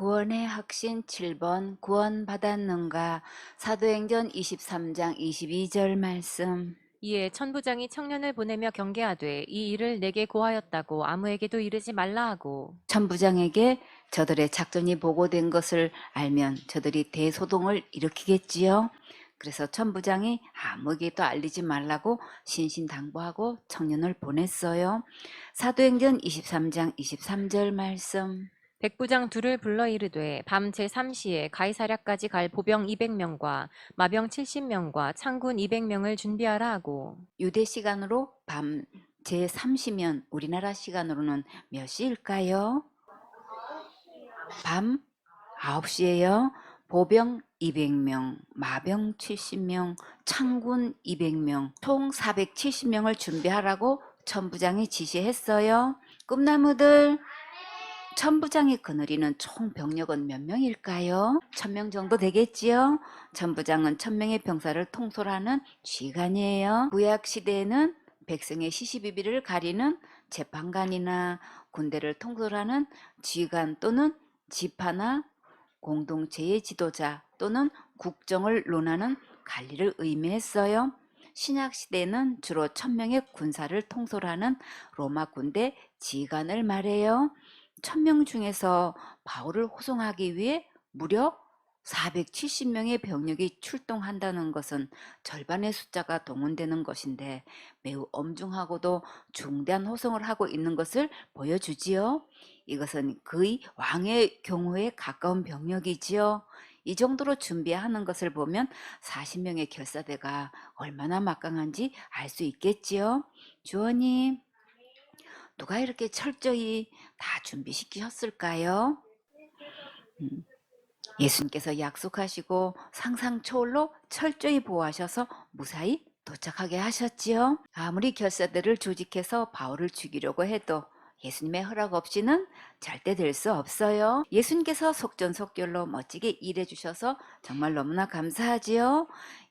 구원의 확신 7번 구원받았는가. 사도행전 23장 22절 말씀. 이에 천부장이 청년을 보내며 경계하되 이 일을 내게 고하였다고 아무에게도 이르지 말라 하고 천부장에게 저들의 작전이 보고된 것을 알면 저들이 대소동을 일으키겠지요. 그래서 천부장이 아무에게도 알리지 말라고 신신당부하고 청년을 보냈어요. 사도행전 23장 23절 말씀. 백부장 둘을 불러 이르되 밤 제3시에 가이사랴까지 갈 보병 200명과 마병 70명과 창군 200명을 준비하라 하고 유대 시간으로 밤 제3시면 우리나라 시간으로는 몇 시일까요? 밤 9시에요. 보병 200명, 마병 70명, 창군 200명, 총 470명을 준비하라고 천부장이 지시했어요. 꿈나무들, 천부장이 거느리는 총 병력은 몇 명일까요? 1000명 정도 되겠지요? 천부장은 1000명의 병사를 통솔하는 쥐관이에요. 구약 시대에는 백성의 시시비비를 가리는 재판관이나 군대를 통솔하는 쥐관 또는 지파나 공동체의 지도자 또는 국정을 논하는 관리를 의미했어요. 신약 시대에는 주로 1000명의 군사를 통솔하는 로마 군대 지관을 말해요. 1000명 중에서 바울을 호송하기 위해 무려 470명의 병력이 출동한다는 것은 절반의 숫자가 동원되는 것인데 매우 엄중하고도 중대한 호송을 하고 있는 것을 보여주지요. 이것은 거의 왕의 경호에 가까운 병력이지요. 이 정도로 준비하는 것을 보면 40명의 결사대가 얼마나 막강한지 알 수 있겠지요. 주원님, 누가 이렇게 철저히 다 준비시키셨을까요? 예수님께서 약속하시고 상상 초월로 철저히 보호하셔서 무사히 도착하게 하셨지요. 아무리 결사대를 조직해서 바울을 죽이려고 해도 예수님의 허락 없이는 절대 될 수 없어요. 예수님께서 속전속결로 멋지게 일해 주셔서 정말 너무나 감사하지요.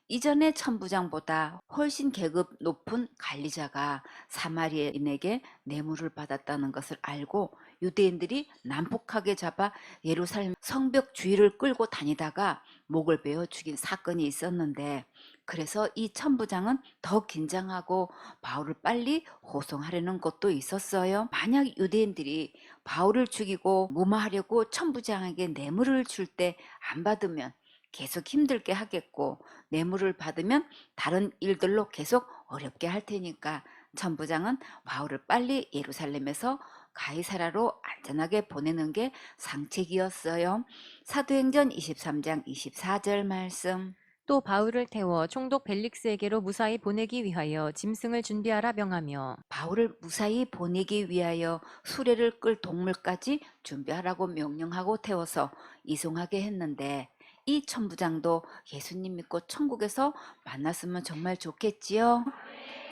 이전의 천부장보다 훨씬 계급 높은 관리자가 사마리아인에게 뇌물을 받았다는 것을 알고 유대인들이 난폭하게 잡아 예루살렘 성벽 주위를 끌고 다니다가 목을 베어 죽인 사건이 있었는데, 그래서 이 천부장은 더 긴장하고 바울을 빨리 호송하려는 것도 있었어요. 만약 유대인들이 바울을 죽이고 무마하려고 천부장에게 뇌물을 줄 때 안 받으면 계속 힘들게 하겠고, 뇌물을 받으면 다른 일들로 계속 어렵게 할 테니까 천부장은 바울을 빨리 예루살렘에서 가이사라로 안전하게 보내는 게 상책이었어요. 사도행전 23장 24절 말씀. 또 바울을 태워 총독 벨릭스에게로 무사히 보내기 위하여 짐승을 준비하라 명하며 바울을 무사히 보내기 위하여 수레를 끌 동물까지 준비하라고 명령하고 태워서 이송하게 했는데, 이 천부장도 예수님 믿고 천국에서 만났으면 정말 좋겠지요.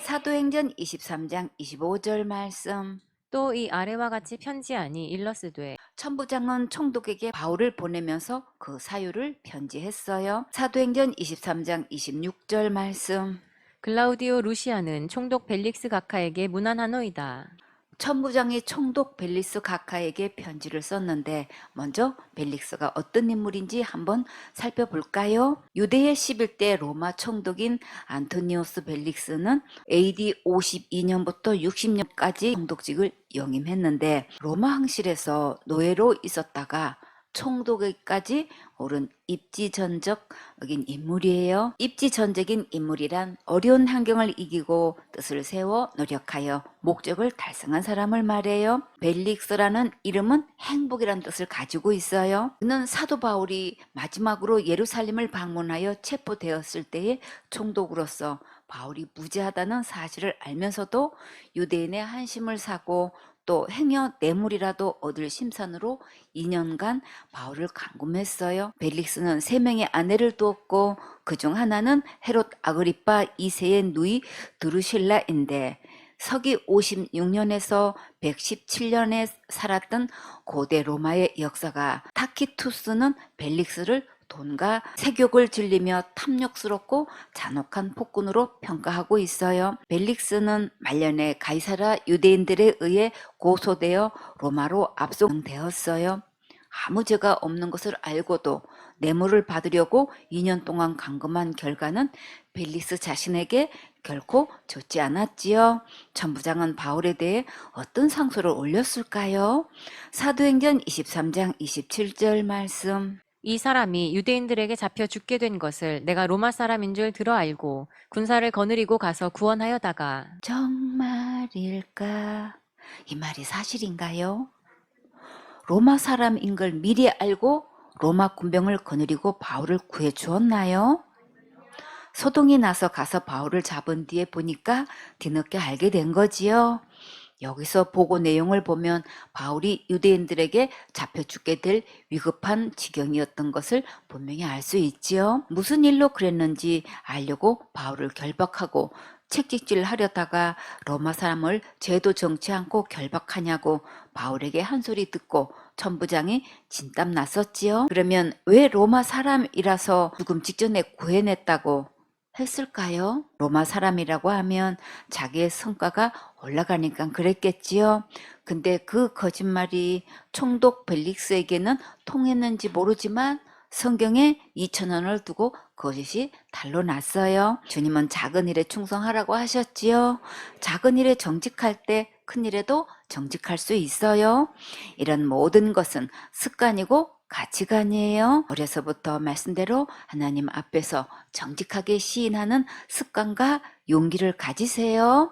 사도행전 23장 25절 말씀. 또 이 아래와 같이 편지하니 일러스되 천부장은 총독에게 바울을 보내면서 그 사유를 편지했어요. 사도행전 23장 26절 말씀. 글라우디오 루시아는 총독 벨릭스 각하에게 문안하노이다. 천부장이 총독 벨리스 각하에게 편지를 썼는데, 먼저 벨릭스가 어떤 인물인지 한번 살펴볼까요? 유대의 11대 로마 총독인 안토니우스 벨릭스는 AD 52년부터 60년까지 총독직을 영임했는데, 로마 황실에서 노예로 있었다가 총독에까지 오른 입지전적인 인물이에요. 입지전적인 인물이란 어려운 환경을 이기고 뜻을 세워 노력하여 목적을 달성한 사람을 말해요. 벨릭스라는 이름은 행복이란 뜻을 가지고 있어요. 그는 사도 바울이 마지막으로 예루살렘을 방문하여 체포되었을 때의 총독으로서 바울이 무죄하다는 사실을 알면서도 유대인의 한심을 사고 또 행여 뇌물이라도 얻을 심산으로 2년간 바울을 감금했어요. 벨릭스는 3명의 아내를 두었고 그중 하나는 헤롯 아그리파 2세의 누이 드루실라인데, 서기 56년에서 117년에 살았던 고대 로마의 역사가 타키투스는 벨릭스를 돈과 세욕을 즐기며 탐욕스럽고 잔혹한 폭군으로 평가하고 있어요. 벨릭스는 말년에 가이사라 유대인들에 의해 고소되어 로마로 압송되었어요. 아무 죄가 없는 것을 알고도 뇌물을 받으려고 2년 동안 감금한 결과는 벨리스 자신에게 결코 좋지 않았지요. 천부장은 바울에 대해 어떤 상소를 올렸을까요? 사도행전 23장 27절 말씀. 이 사람이 유대인들에게 잡혀 죽게 된 것을 내가 로마 사람인 줄 들어 알고 군사를 거느리고 가서 구원하여다가 정말일까? 이 말이 사실인가요? 로마 사람인 걸 미리 알고 로마 군병을 거느리고 바울을 구해 주었나요? 소동이 나서 가서 바울을 잡은 뒤에 보니까 뒤늦게 알게 된 거지요. 여기서 보고 내용을 보면 바울이 유대인들에게 잡혀 죽게 될 위급한 지경이었던 것을 분명히 알 수 있지요. 무슨 일로 그랬는지 알려고 바울을 결박하고 책찍질 하려다가 로마 사람을 죄도 정치 않고 결박하냐고 바울에게 한 소리 듣고 천부장이 진땀 났었지요. 그러면 왜 로마 사람이라서 죽음 직전에 구해냈다고 했을까요? 로마 사람이라고 하면 자기의 성과가 올라가니까 그랬겠지요. 근데 그 거짓말이 총독 벨릭스에게는 통했는지 모르지만 성경에 2,000원을 두고 거짓이 달로 났어요. 주님은 작은 일에 충성하라고 하셨지요. 작은 일에 정직할 때 큰 일에도 정직할 수 있어요. 이런 모든 것은 습관이고 가치관이에요. 어려서부터 말씀대로 하나님 앞에서 정직하게 시인하는 습관과 용기를 가지세요.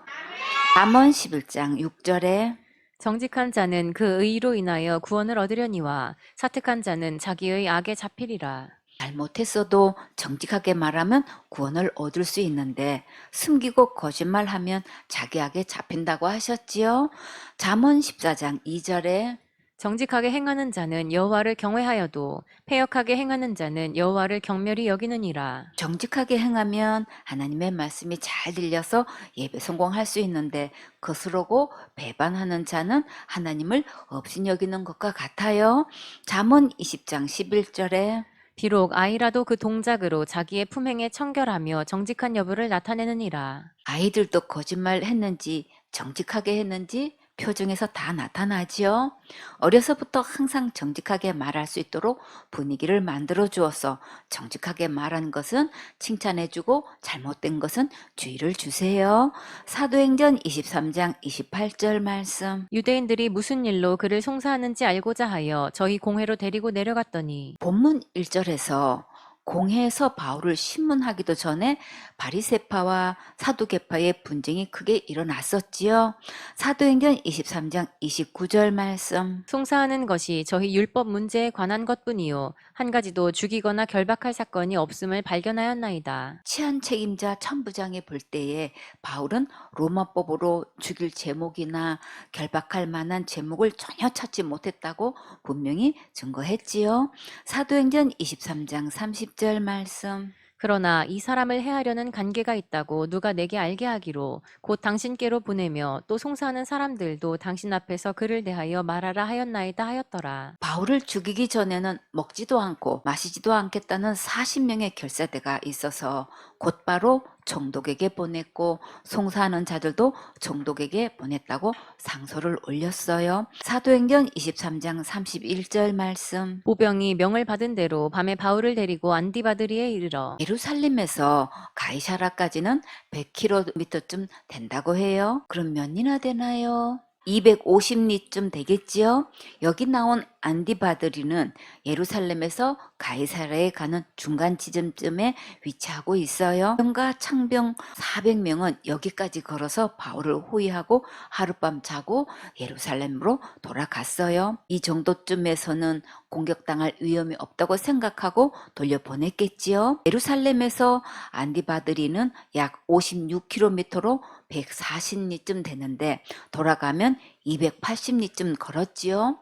잠언 11장 6절에 정직한 자는 그 의로 인하여 구원을 얻으려니와 사특한 자는 자기의 악에 잡히리라. 잘못했어도 정직하게 말하면 구원을 얻을 수 있는데 숨기고 거짓말하면 자기에게 잡힌다고 하셨지요. 잠언 14장 2절에 정직하게 행하는 자는 여호와를 경외하여도 패역하게 행하는 자는 여호와를 경멸히 여기느니라. 정직하게 행하면 하나님의 말씀이 잘 들려서 예배 성공할 수 있는데 거스르고 배반하는 자는 하나님을 업신여기는 것과 같아요. 잠언 20장 11절에 비록 아이라도 그 동작으로 자기의 품행에 청결하며 정직한 여부를 나타내느니라. 아이들도 거짓말 했는지 정직하게 했는지 표정에서 다 나타나지요. 어려서부터 항상 정직하게 말할 수 있도록 분위기를 만들어 주어서 정직하게 말한 것은 칭찬해주고 잘못된 것은 주의를 주세요. 사도행전 23장 28절 말씀. 유대인들이 무슨 일로 그를 송사하는지 알고자 하여 저희 공회로 데리고 내려갔더니 본문 1절에서 공회에서 바울을 신문하기도 전에 바리새파와 사두개파의 분쟁이 크게 일어났었지요. 사도행전 23장 29절 말씀. 송사하는 것이 저희 율법 문제에 관한 것뿐이요 한 가지도 죽이거나 결박할 사건이 없음을 발견하였나이다. 치안 책임자 천부장이 볼 때에 바울은 로마법으로 죽일 제목이나 결박할 만한 제목을 전혀 찾지 못했다고 분명히 증거했지요. 사도행전 23장 30절 말씀. 그러나 이 사람을 해하려는 관계가 있다고 누가 내게 알게 하기로 곧 당신께로 보내며 또 송사하는 사람들도 당신 앞에서 그를 대하여 말하라 하였나이다 하였더라. 바울을 죽이기 전에는 먹지도 않고 마시지도 않겠다는 40명의 결사대가 있어서 곧바로 총독에게 보냈고 송사하는 자들도 총독에게 보냈다고 상소를 올렸어요. 사도행전 23장 31절 말씀. 보병이 명을 받은 대로 밤에 바울을 데리고 안디바드리에 이르러 예루살렘에서 가이사라까지는 100km쯤 된다고 해요. 그럼 몇 리나 되나요? 250리쯤 되겠지요? 여기 나온 안디바드리는 예루살렘에서 가이사라에 가는 중간 지점쯤에 위치하고 있어요. 병과 창병 400명은 여기까지 걸어서 바울을 호위하고 하룻밤 자고 예루살렘으로 돌아갔어요. 이 정도쯤에서는 공격당할 위험이 없다고 생각하고 돌려보냈겠지요. 예루살렘에서 안디바드리는 약 56km로 140리쯤 되는데 돌아가면 280리쯤 걸었지요.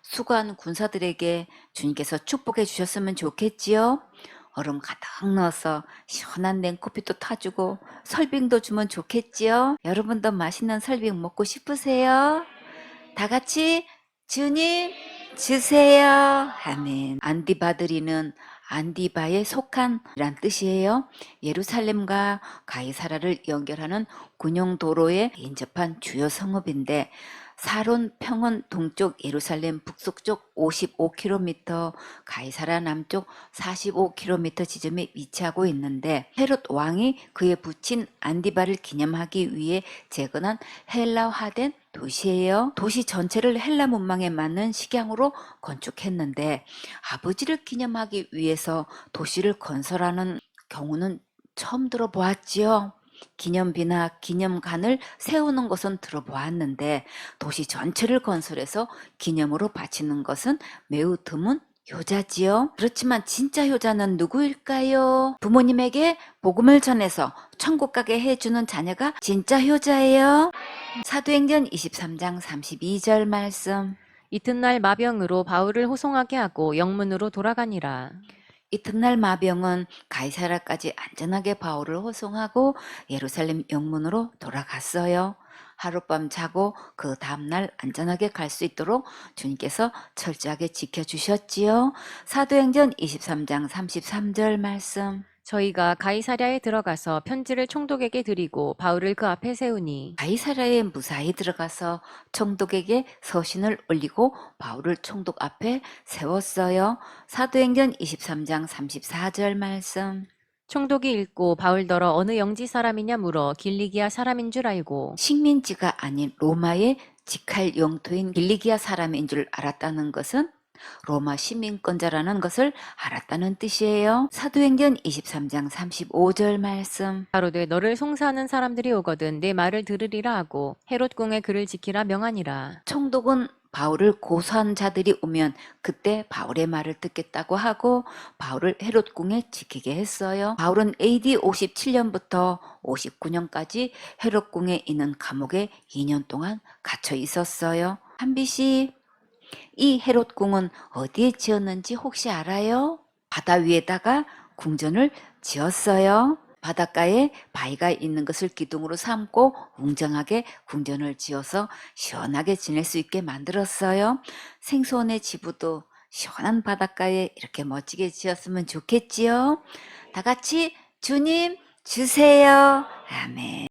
수고한 군사들에게 주님께서 축복해 주셨으면 좋겠지요. 얼음 가득 넣어서 시원한 냉커피도 타주고 설빙도 주면 좋겠지요. 여러분도 맛있는 설빙 먹고 싶으세요? 다 같이 주님 주세요. 아멘. 안디바드리는 안디바에 속한 이란 뜻이에요. 예루살렘과 가이사라를 연결하는 군용도로에 인접한 주요 성읍인데 사론 평원 동쪽 예루살렘 북서쪽 55km, 가이사랴 남쪽 45km 지점에 위치하고 있는데 헤롯 왕이 그의 부친 안디바를 기념하기 위해 재건한 헬라화된 도시예요. 도시 전체를 헬라 문망에 맞는 식양으로 건축했는데 아버지를 기념하기 위해서 도시를 건설하는 경우는 처음 들어보았지요. 기념비나 기념관을 세우는 것은 들어보았는데 도시 전체를 건설해서 기념으로 바치는 것은 매우 드문 효자지요. 그렇지만 진짜 효자는 누구일까요? 부모님에게 복음을 전해서 천국 가게 해주는 자녀가 진짜 효자예요. 사도행전 23장 32절 말씀. 이튿날 마병으로 바울을 호송하게 하고 영문으로 돌아가니라. 이튿날 마병은 가이사랴까지 안전하게 바울을 호송하고 예루살렘 영문으로 돌아갔어요. 하룻밤 자고 그 다음날 안전하게 갈 수 있도록 주님께서 철저하게 지켜주셨지요. 사도행전 23장 33절 말씀. 저희가 가이사랴에 들어가서 편지를 총독에게 드리고 바울을 그 앞에 세우니 가이사랴에 무사히 들어가서 총독에게 서신을 올리고 바울을 총독 앞에 세웠어요. 사도행전 23장 34절 말씀. 총독이 읽고 바울더러 어느 영지 사람이냐 물어 길리기아 사람인 줄 알고 식민지가 아닌 로마의 직할 영토인 길리기아 사람인 줄 알았다는 것은 로마 시민권자라는 것을 알았다는 뜻이에요. 사도행전 23장 35절 말씀. 가로되 너를 송사하는 사람들이 오거든 내 말을 들으리라 하고 헤롯 궁에 그를 지키라 명하니라. 총독은 바울을 고소한 자들이 오면 그때 바울의 말을 듣겠다고 하고 바울을 헤롯 궁에 지키게 했어요. 바울은 AD 57년부터 59년까지 헤롯 궁에 있는 감옥에 2년 동안 갇혀 있었어요. 한비 씨, 이 헤롯 궁은 어디에 지었는지 혹시 알아요? 바다 위에다가 궁전을 지었어요. 바닷가에 바위가 있는 것을 기둥으로 삼고 웅장하게 궁전을 지어서 시원하게 지낼 수 있게 만들었어요. 생소원의 지부도 시원한 바닷가에 이렇게 멋지게 지었으면 좋겠지요. 다 같이 주님 주세요. 아멘.